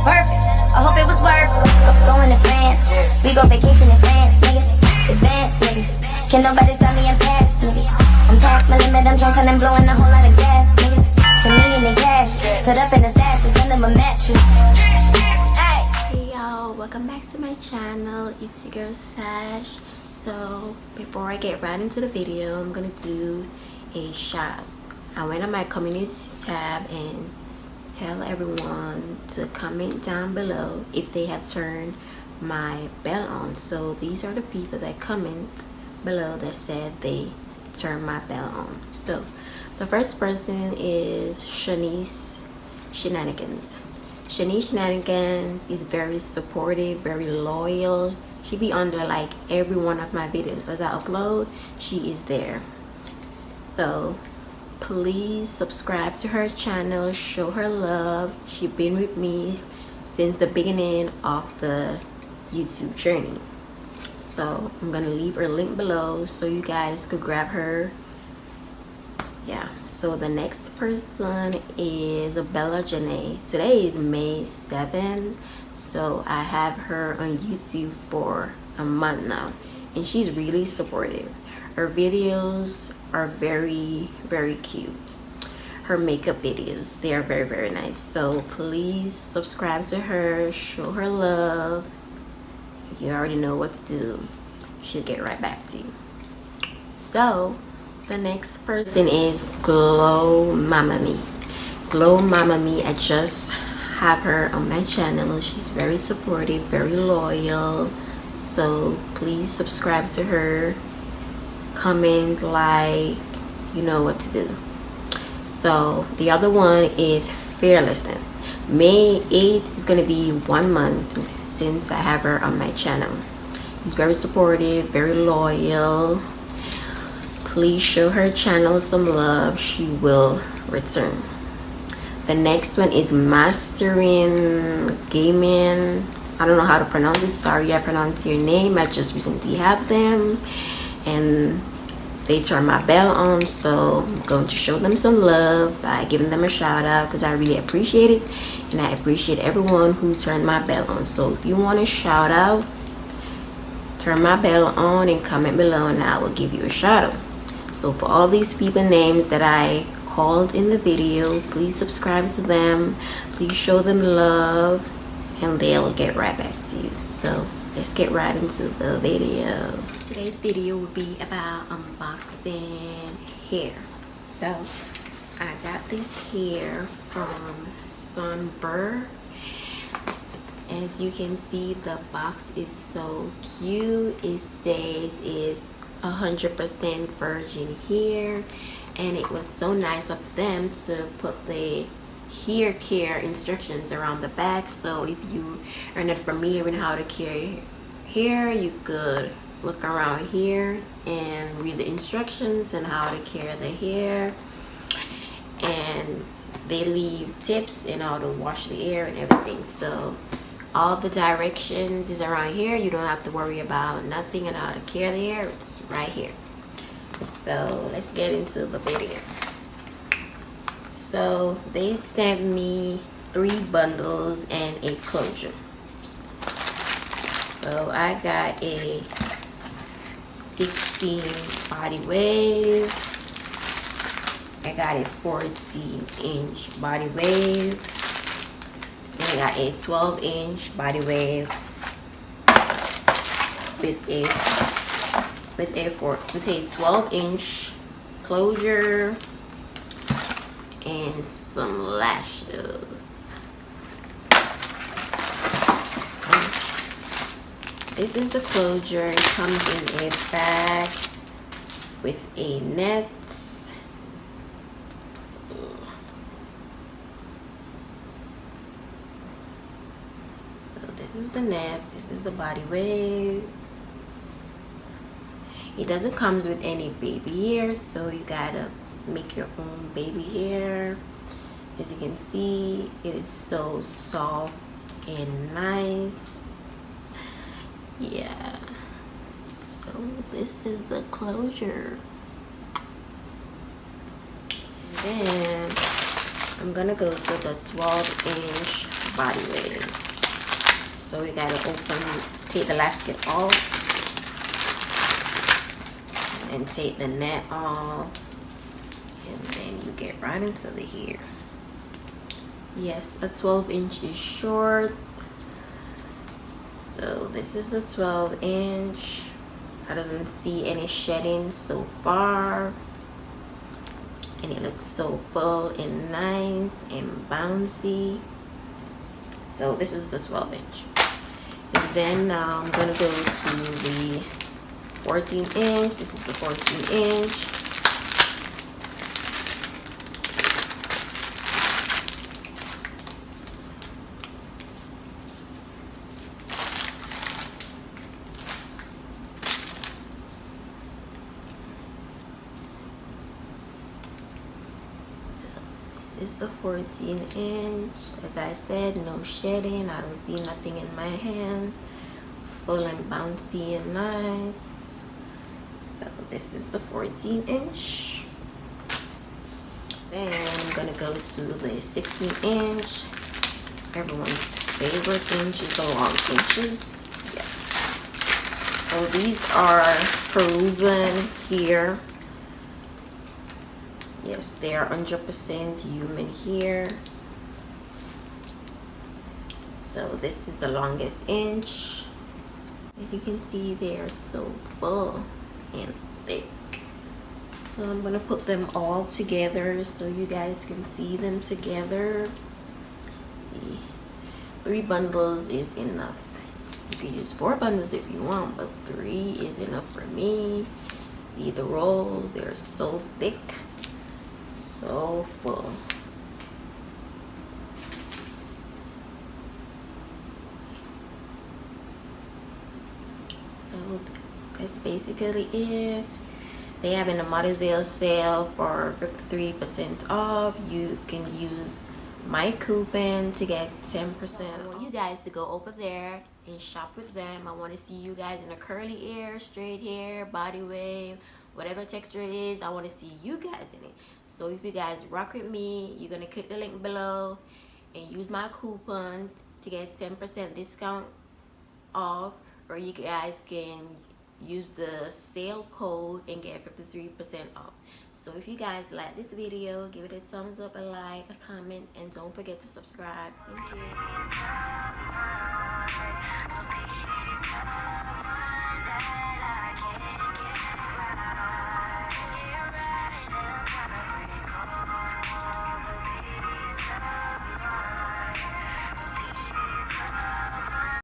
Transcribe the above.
perfect. I hope it was worth it. Going to France, we go vacation in France, nigga. Advance, nigga. Can nobody stop me? I'm past, nigga. I'm past my limit, I'm drunk and I'm blowing a whole lot of gas, nigga. 10 million in cash, put up in the stash, it's under my mattress. Hey y'all, welcome back to my channel. It's your girl Sash. So before I get right into the video, I'm gonna do a shout out. I went on my community tab and tell everyone to comment down below if they have turned my bell on. So these are the people that comment below that said they turned my bell on. So the first person is Shanice Shenanigans. Shanice Shenanigans is very supportive, very loyal. She be under like every one of my videos as I upload. She is there. So please subscribe to her channel, show her love. She's been with me since the beginning of the YouTube journey. So I'm gonna leave her link below so you guys could grab her. Yeah, so the next person is Bella Janae. Today is May 7th, so I have her on YouTube for a month now, and she's really supportive. Her videos are very cute. Her makeup videos, they are very nice. So please subscribe to her, show her love. You already know what to do. She'll get right back to you. So the next person is Glow Mama Me. Glow Mama Me, I just have her on my channel. She's very supportive, very loyal. So please subscribe to her, comment, like, you know what to do. So the other one is Fearlessness. May 8th is going to be 1 month since I have her on my channel. She's very supportive, very loyal. Please show her channel some love. She will return. The next one is Mastering Gaming. I don't know how to pronounce it. Sorry I pronounced your name. I just recently have them and they turned my bell on, so I'm going to show them some love by giving them a shout out because I really appreciate it, and I appreciate everyone who turned my bell on. So if you want a shout out, turn my bell on and comment below and I will give you a shout out. So for all these people names that I called in the video, please subscribe to them, please show them love, and they'll get right back to you. So let's get right into the video. Today's video will be about unboxing hair. So I got this hair from Sunber. As you can see, the box is so cute. It says it's 100% virgin hair, and it was so nice of them to put the hair care instructions around the back. So if you are not familiar with how to care hair, you could look around here and read the instructions and how to care the hair, and they leave tips and how to wash the hair and everything. So all the directions is around here. You don't have to worry about nothing and how to care the hair. It's right here. So let's get into the video. So they sent me 3 bundles and a closure. So I got a 16 body wave. I got a 14-inch body wave. And I got a 12-inch body wave with a 12-inch closure and some lashes. So this is the closure. It comes in a bag with a net. So this is the net. This is the body wave. It doesn't come with any baby hair, so you gotta make your own baby hair. As you can see, it is so soft and nice. Yeah, so this is the closure. And then I'm gonna go to the 12-inch body wave. So we gotta take the lasket off and take the net off, and then you get right into the hair. Yes, a 12-inch is short, so this is a 12-inch. I don't see any shedding so far, and it looks so full and nice and bouncy. So this is the 12-inch. And then now I'm gonna go to the 14-inch. This is the 14-inch. This is the 14-inch. As I said, no shedding. I don't see nothing in my hands. Full and bouncy and nice. So this is the 14-inch. Then I'm gonna go to the 16-inch. Everyone's favorite inch is the long inches. Yeah. So these are Peruvian here. Yes, they are 100% human hair. So this is the longest inch. As you can see, they are so full and thick. So I'm gonna put them all together so you guys can see them together. See, 3 bundles is enough. You can use 4 bundles if you want, but 3 is enough for me. See the rolls, they're so thick, so full. So that's basically it. They have in a Mother's Day sale for 53% off. You can use my coupon to get 10%. I want you guys to go over there and shop with them. I want to see you guys in a curly hair, straight hair, body wave, whatever texture it is. I want to see you guys in it. So if you guys rock with me, you're gonna click the link below and use my coupon to get 10% discount off, or you guys can use the sale code and get 53% off. So if you guys like this video, give it a thumbs up, a like, a comment, and don't forget to subscribe. Thank you.